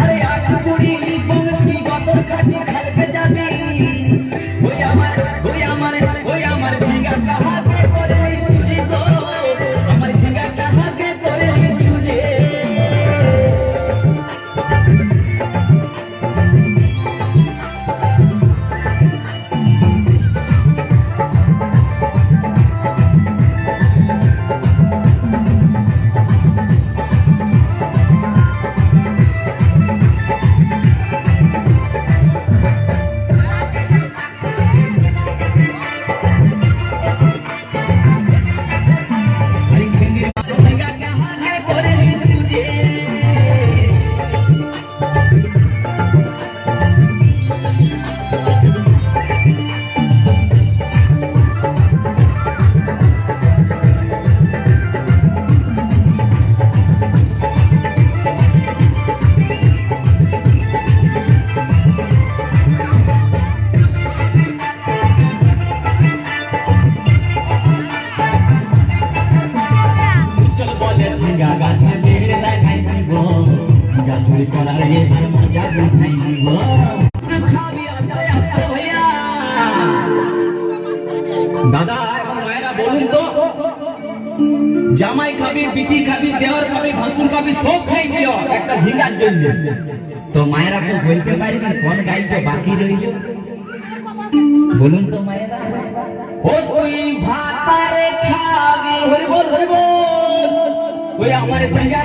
আরে আট কুড়ি বংশী কতর খাটি খালকে যাবি ওই আমার ঝিঙ্গা কাহাকে করে চুরি গো আমার ঝিঙ্গা কাহাকে করে চুরি দাদা এবং মায়েরা বলুন তো জামাই খাবি পিটি খাবি দেওয়ার খাবি ভাসুর খাবি সব খাই দিল একটা ঝিঙ্গার জন্য তো মায়েরা কেউ বলতে পারবেন কোন গাইতে বাকি রইল বলুন তো মায়েরা ও তুই ভাতারে খাবি হরি বল ওই আমার ঝিঙ্গা